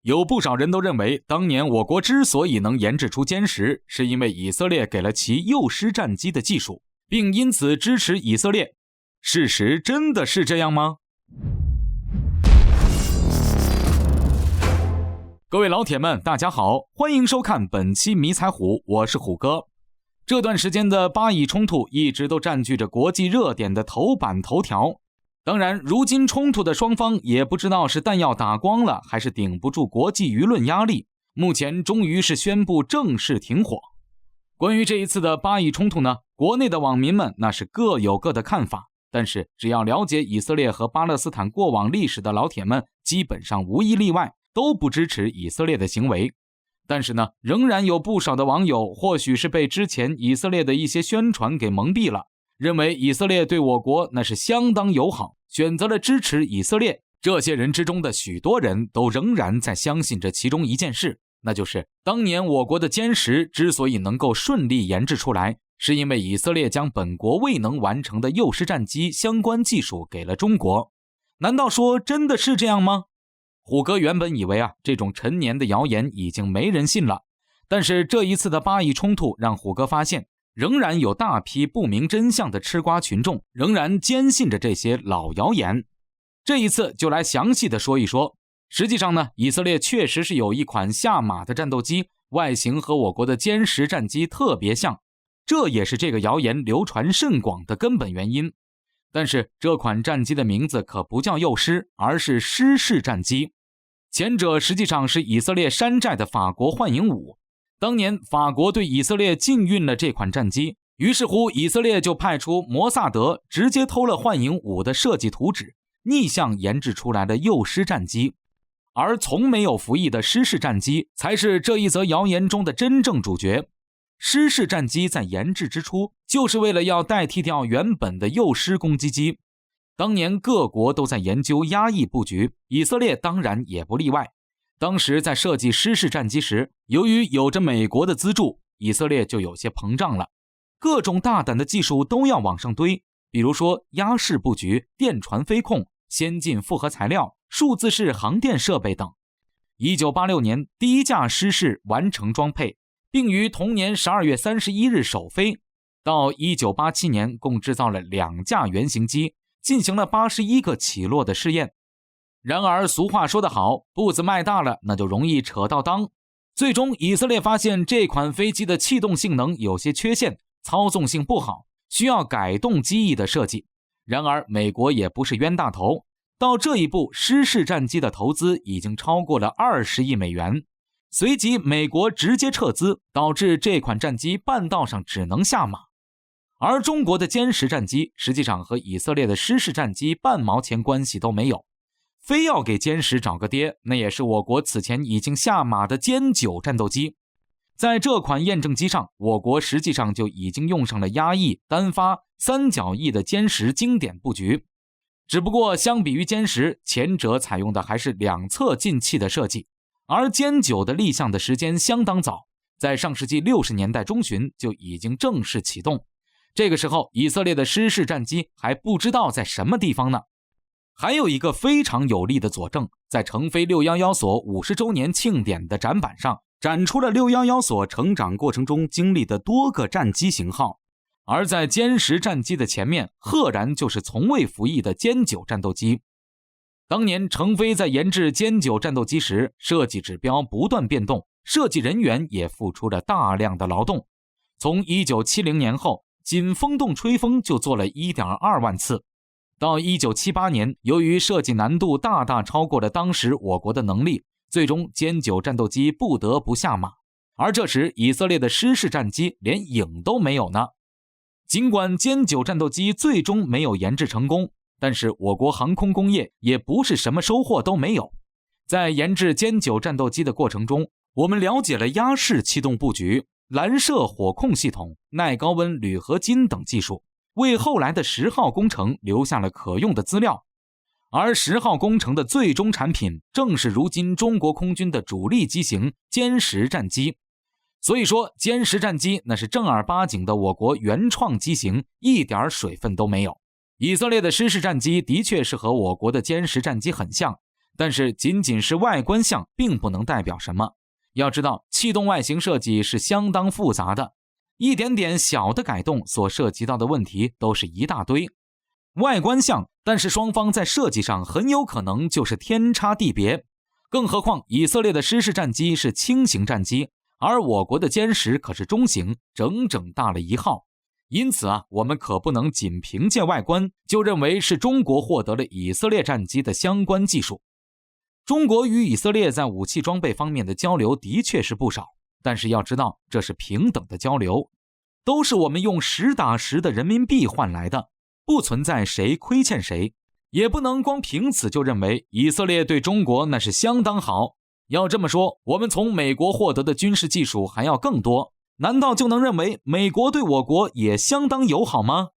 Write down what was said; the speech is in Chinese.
有不少人都认为，当年我国之所以能研制出歼十，是因为以色列给了其幼师战机的技术，并因此支持以色列。事实真的是这样吗？各位老铁们，大家好，欢迎收看本期迷彩虎，我是虎哥。这段时间的巴以冲突一直都占据着国际热点的头版头条。当然，如今冲突的双方也不知道是弹药打光了，还是顶不住国际舆论压力，目前终于是宣布正式停火。关于这一次的巴以冲突呢，国内的网民们那是各有各的看法，但是只要了解以色列和巴勒斯坦过往历史的老铁们，基本上无一例外都不支持以色列的行为。但是呢，仍然有不少的网友或许是被之前以色列的一些宣传给蒙蔽了，认为以色列对我国那是相当友好，选择了支持以色列。这些人之中的许多人都仍然在相信着其中一件事，那就是当年我国的歼十之所以能够顺利研制出来，是因为以色列将本国未能完成的幼师战机相关技术给了中国。难道说真的是这样吗？虎哥原本以为这种陈年的谣言已经没人信了，但是这一次的巴以冲突让虎哥发现，仍然有大批不明真相的吃瓜群众仍然坚信着这些老谣言。这一次就来详细的说一说。实际上呢，以色列确实是有一款下马的战斗机，外形和我国的歼十战机特别像，这也是这个谣言流传甚广的根本原因。但是这款战机的名字可不叫幼师，而是狮式战机。前者实际上是以色列山寨的法国幻影5。当年法国对以色列禁运了这款战机，于是乎以色列就派出摩萨德直接偷了幻影5的设计图纸，逆向研制出来的幼师战机。而从没有服役的狮式战机才是这一则谣言中的真正主角。狮式战机在研制之初就是为了要代替掉原本的幼师攻击机。当年各国都在研究压抑布局，以色列当然也不例外。当时在设计狮式战机时，由于有着美国的资助，以色列就有些膨胀了，各种大胆的技术都要往上堆，比如说压式布局、电传飞控、先进复合材料、数字式航电设备等。1986年第一架狮式完成装配，并于同年12月31日首飞。到1987年共制造了2架原型机，进行了81个起落的试验。然而俗话说得好，步子迈大了，那就容易扯到裆。最终以色列发现这款飞机的气动性能有些缺陷，操纵性不好，需要改动机翼的设计。然而美国也不是冤大头，到这一步狮式战机的投资已经超过了20亿美元。随即美国直接撤资，导致这款战机半道上只能下马。而中国的歼十战机实际上和以色列的狮式战机半毛钱关系都没有，非要给歼十找个爹，那也是我国此前已经下马的歼9战斗机。在这款验证机上，我国实际上就已经用上了压翼、单发、三角翼的歼十经典布局。只不过相比于歼十，前者采用的还是两侧进气的设计，而歼9的立项的时间相当早，在上世纪60年代中旬就已经正式启动。这个时候以色列的狮式战机还不知道在什么地方呢。还有一个非常有力的佐证，在成飞611所50周年庆典的展板上，展出了611所成长过程中经历的多个战机型号。而在歼十战机的前面，赫然就是从未服役的歼9战斗机。当年成飞在研制歼9战斗机时，设计指标不断变动，设计人员也付出了大量的劳动。从1970年后，仅风洞吹风就做了 1.2 万次。到1978年，由于设计难度大大超过了当时我国的能力，最终歼9战斗机不得不下马。而这时以色列的狮式战机连影都没有呢。尽管歼9战斗机最终没有研制成功，但是我国航空工业也不是什么收获都没有。在研制歼9战斗机的过程中，我们了解了压式气动布局、蓝射火控系统、耐高温铝合金等技术，为后来的10号工程留下了可用的资料。而10号工程的最终产品正是如今中国空军的主力机型歼十战机。所以说歼十战机那是正儿八经的我国原创机型，一点水分都没有。以色列的狮式战机的确是和我国的歼十战机很像，但是仅仅是外观像并不能代表什么。要知道，气动外形设计是相当复杂的，一点点小的改动所涉及到的问题都是一大堆。外观像，但是双方在设计上很有可能就是天差地别。更何况以色列的狮式战机是轻型战机，而我国的歼10可是中型，整整大了1号。因此我们可不能仅凭借外观就认为是中国获得了以色列战机的相关技术。中国与以色列在武器装备方面的交流的确是不少，但是要知道这是平等的交流，都是我们用实打实的人民币换来的，不存在谁亏欠谁，也不能光凭此就认为以色列对中国那是相当好。要这么说，我们从美国获得的军事技术还要更多，难道就能认为美国对我国也相当友好吗？